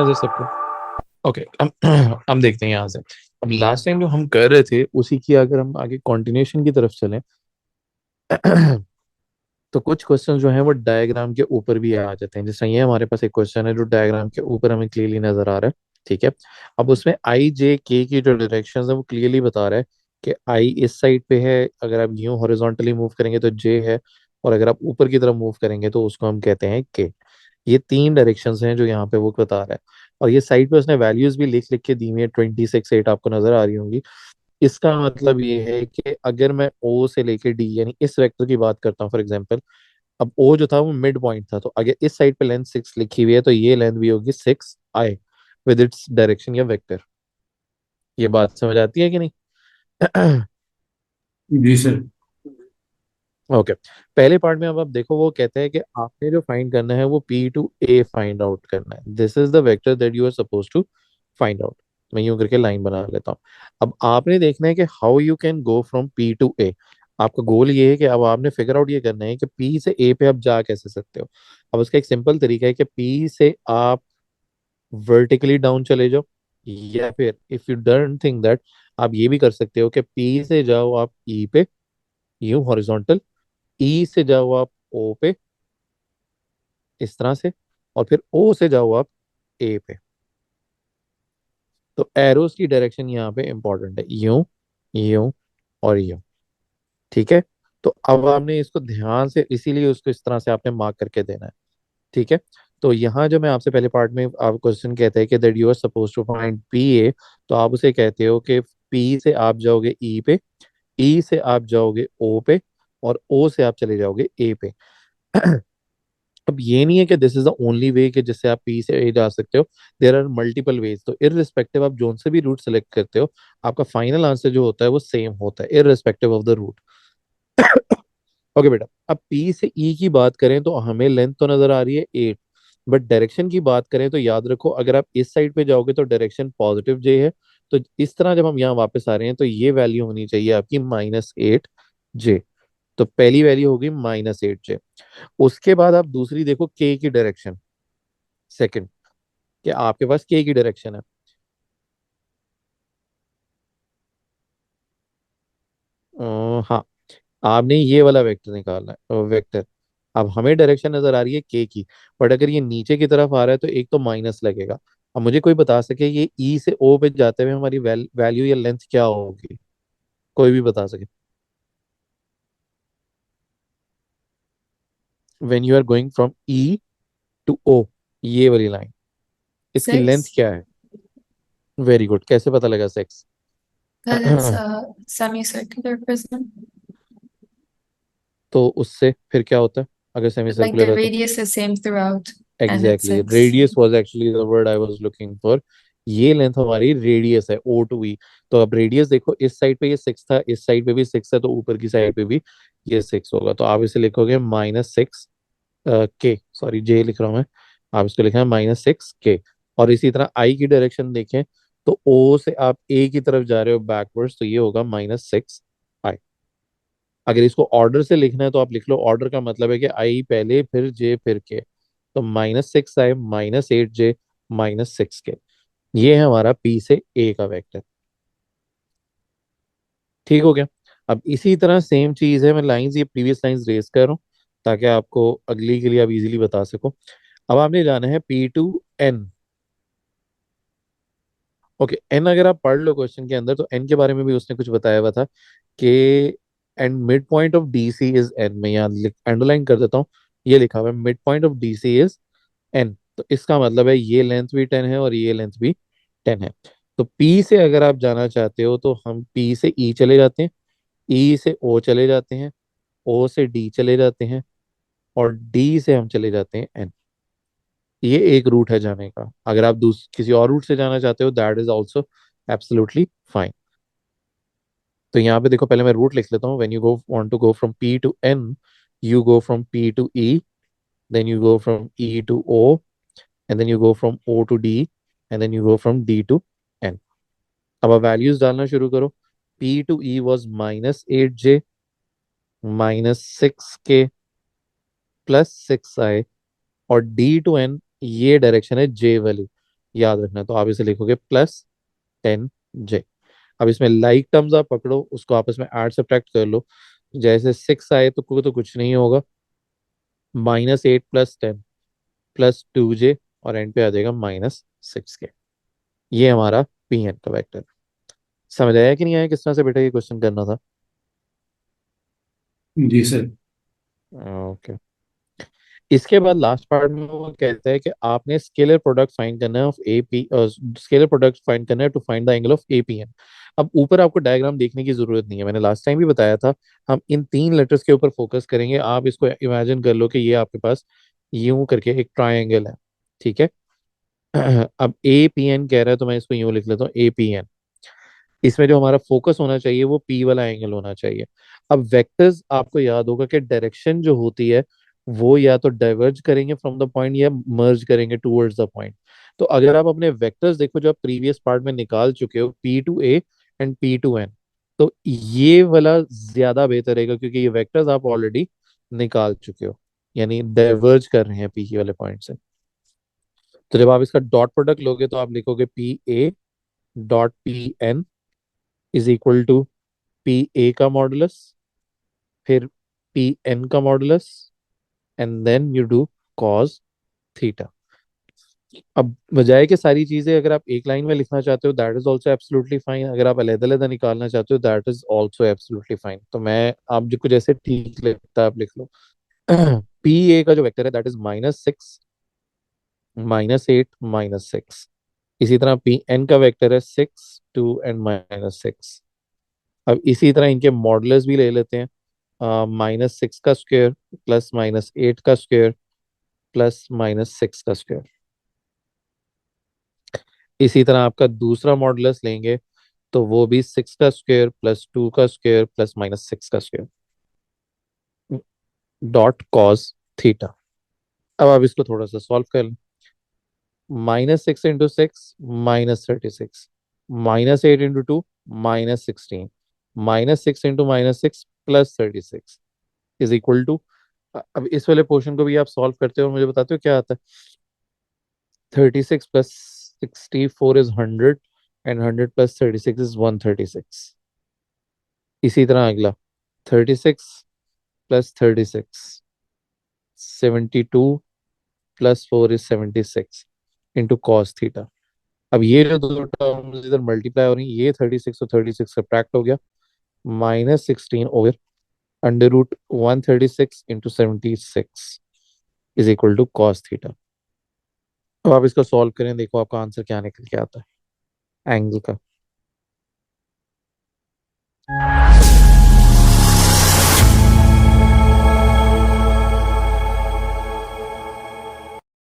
नजर सबको? ओके, हम देखते हैं यहाँ से। अब लास्ट टाइम जो हम कर रहे थे उसी की अगर हम आगे कंटिन्यूशन की तरफ चलें तो कुछ क्वेश्चन जो हैं वो डायग्राम के ऊपर भी आ जाते हैं। जैसे ये हमारे पास एक क्वेश्चन है जो डायग्राम के ऊपर हमें क्लियरली नजर आ रहा है। ठीक है। अब उसमें आई जे के की जो डायरेक्शन है वो क्लियरली बता रहा है कि आई इस साइड पे है, अगर आप यूं हॉरिजॉन्टली मूव करेंगे तो जे है, और अगर आप ऊपर की तरफ मूव करेंगे तो उसको हम कहते हैं के। ये तीन डायरेक्शंस हैं जो यहाँ पे वो बता रहा है। और ये साइड पे उसने वैल्यूज भी लिख लिख के दी हुई है, 26 8 आपको नजर आ रही होंगी। इसका मतलब ये है कि अगर मैं ओ से लेके डी यानी इस वेक्टर की बात करता हूँ फॉर एग्जांपल, अब ओ जो था वो मिड पॉइंट था, तो अगर इस साइड पे लेंथ 6 लिखी हुई है तो ये लेंथ भी होगी 6 आई विद इट्स डायरेक्शन या वेक्टर। ये बात समझ आती है कि नहीं? जी सर। ओके। पहले पार्ट में अब आप देखो, वो कहते हैं कि आपने जो फाइंड करना है वो P to A find out करना है। This is the vector that you are suppose to find out. मैं यूं करके लाइन बना लेता हूँ। अब आपने देखना है कि how you can go from P to A. आपका गोल ये है कि अब आपने फिगर आउट ये करना है कि पी से ए पे आप जा कैसे सकते हो। अब उसका एक सिंपल तरीका है कि पी से आप वर्टिकली डाउन चले जाओ, या फिर if you don't think that, आप ये भी कर सकते हो कि पी से जाओ आप ई पे, यूं हॉरिजॉन्टल। ई से जाओ आप ओ पे, इस तरह से। और फिर ओ से जाओ आप ए पे। तो एरोस की डायरेक्शन यहाँ पे इंपॉर्टेंट है, यूं, यूं और यूं। ठीक है। तो अब आपने इसको ध्यान से, इसीलिए उसको इस तरह से आपने मार्क करके देना है। ठीक है। तो यहाँ जो मैं आपसे पहले पार्ट में आप क्वेश्चन कहते हैं कि that you are suppose to find P A, तो आप उसे कहते हो कि पी से आप जाओगे ई पे, ई से आप जाओगे ओ पे, और ओ से आप चले जाओगे ए पे। अब ये नहीं है कि this is the only way कि जिससे आप पी से ए जा सकते हो। There are multiple ways. तो इररिस्पेक्टिव आप जोन से भी रूट सेलेक्ट करते हो, आपका फाइनल आंसर जो होता है वो सेम होता है irrespective of the route. Okay बेटा, अब पी से ई की बात करें तो हमें लेंथ तो नजर आ रही है 8, बट डायरेक्शन की बात करें तो याद रखो अगर आप इस साइड पे जाओगे तो डायरेक्शन पॉजिटिव जे है। तो इस तरह जब हम यहाँ वापस आ रहे हैं तो ये वैल्यू होनी चाहिए आपकी -8 जे। तो पहली वैल्यू होगी -8 जे। उसके बाद आप दूसरी देखो के की डायरेक्शन, सेकंड, कि आपके पास के की डायरेक्शन है। हाँ, आपने ये वाला वेक्टर निकालना है, वेक्टर। अब हमें डायरेक्शन नजर आ रही है के की, बट अगर ये नीचे की तरफ आ रहा है तो एक तो माइनस लगेगा। अब मुझे कोई बता सके ये ई से ओ पे जाते हुए हमारी वैल्यू या लेंथ क्या होगी? कोई भी बता सके। When you are going from E to O, ये वाली लाइन, इसकी लेंथ 6, क्या है? वेरी गुड, कैसे पता लगा 6? because it's a semicircular prism. तो उससे फिर क्या होता है अगर सेमी Like the सर्कुलर है तो? radius is same throughout, and it's exactly, 6. Radius was actually the word I was looking for. ये लेंथ हमारी रेडियस है, ओ टू ई। तो अब रेडियस देखो, इस साइड पे ये 6 था, इस साइड पे भी 6 है, तो ऊपर की साइड पे भी ये 6 होगा। तो आप इसे लिखोगे -6 के, सॉरी जे लिख रहा हूँ मैं। आप इसको लिखना है -6 के। और इसी तरह आई की डायरेक्शन देखें तो ओ से आप ए की तरफ जा रहे हो बैकवर्ड्स, तो ये होगा -6 आई। अगर इसको ऑर्डर से लिखना है तो आप लिख लो, ऑर्डर का मतलब है कि आई पहले फिर जे फिर के। तो -6 आई -8 जे -6 के। ये है हमारा पी से ए का वेक्टर। ठीक हो गया। अब इसी तरह सेम चीज है, मैं लाइंस ये प्रीवियस लाइंस रेस कर रहा हूँ ताकि आपको अगली के लिए आप इजीली बता सको। अब आपने जाना है P to N. Okay, N अगर आप पढ़ लो क्वेश्चन के अंदर तो एन के बारे में भी उसने कुछ बताया हुआ था कि and mid point of D C is N. मैं यहाँ अंडरलाइन कर देता हूँ, ये लिखा हुआ है mid point of D C is N. तो इसका मतलब है ये लेंथ भी 10 है और ये लेंथ भी 10 है। तो पी से अगर आप जाना चाहते हो तो हम पी से ई चले जाते हैं, ई से ओ चले जाते हैं, ओ से डी चले जाते हैं, और डी से हम चले जाते हैं एन। ये एक रूट है जाने का। अगर आप किसी और रूट से जाना चाहते हो that is also absolutely fine. तो यहाँ पे देखो, पहले मैं रूट लिख लेता हूँ। When you go want to go from P to N, you go from P to E, then you go from E to O, and then you go from O to D, and then you go from D to N. अब आप values डालना शुरू करो। P to E was -8 J, -6 K, +6 I, और D to N ये direction है J वाली, याद रखना है। तो आप इसे लिखोगे +10j। अब इसमें लाइक टर्म्स आप पकड़ो, उसको आपस में ऐड सब्ट्रैक्ट कर लो। जैसे 6 आए तो कुछ नहीं होगा, -8 + 10 +2j, और एंड पे आ जाएगा -6k। ये हमारा पी एन का वेक्टर। समझ आया कि नहीं आया किस तरह से बेटा ये क्वेश्चन करना था? जी सर। ओके। इसके बाद लास्ट पार्ट में वो कहता है कि आपने स्केलर प्रोडक्ट फाइंड करना है of A P, scalar product find करना है to find the angle of A P N. अब ऊपर आपको डायग्राम देखने की जरूरत नहीं है, मैंने लास्ट टाइम भी बताया था। हम इन 3 लेटर्स के ऊपर फोकस करेंगे। आप इसको इमेजिन कर लो कि ये आपके पास यूं करके एक ट्राइंगल है, ठीक है। अब ए पी एन कह रहा है तो मैं इसको यूं लिख लेता हूँ, ए पी एन। इसमें जो हमारा फोकस होना चाहिए वो पी वाला एंगल होना चाहिए। अब वेक्टर्स आपको याद होगा कि डायरेक्शन जो होती है वो या तो डाइवर्ज करेंगे फ्रॉम द पॉइंट या मर्ज करेंगे टुवर्ड्स द पॉइंट। तो अगर आप अपने वेक्टर्स देखो जो आप प्रीवियस पार्ट में निकाल चुके हो, P to A and P to N, तो ये वाला ज्यादा बेहतर रहेगा क्योंकि ये वेक्टर्स आप ऑलरेडी निकाल चुके हो, यानी डाइवर्ज कर रहे हैं पी वाले पॉइंट से। तो जब आप इसका डॉट प्रोडक्ट लोगे तो आप लिखोगे P A.P.N is equal to P A का मॉडुलस, फिर P N का modulus, and then you do cos theta. अब बजाय कि सारी चीजें अगर आप एक लाइन में लिखना चाहते हो that is also absolutely fine, अगर आप अलग-अलग निकालना चाहते हो that is also absolutely fine. तो मैं आप जो कुछ जैसे ठीक लगता है आप लिख लो। पी ए का जो वेक्टर है दैट इज -6 -8 -6। इसी तरह पी एन का वेक्टर है 6 2 एंड -6। अब इसी तरह इनके मॉडुलस भी ले लेते हैं, -6 का स्क्वायर प्लस -8 का स्क्वायर प्लस -6 का स्क्वायर। इसी तरह आपका दूसरा मॉडुलस लेंगे तो वो भी 6 का स्क्वायर +2 का स्क्वायर प्लस -6 का स्क्वायर, डॉट कॉस थीटा। अब आप इसको थोड़ा सा सॉल्व कर लें। -6 × 6 -36, -8 × 2 -16, -6 × -6 +36 इज इक्वल टू। अब इस वाले पोर्शन को भी आप सॉल्व करते हो और मुझे बताते हो क्या आता है। 36 + 64 इज 100, एंड 100 + 36 इज 136। इसी तरह अगला 36 + 36, 72 + 4 इज 76 इंटू कॉस थीटा। अब ये जो दो टर्म्स इधर मल्टीप्लाई हो रही है, ये 36 और 36 सब्ट्रैक्ट हो गया, -16 / √136 into 76 is equal to cos theta. अब आप इसको सॉल्व करें, देखो आपका आंसर क्या निकल के आता है एंगल का।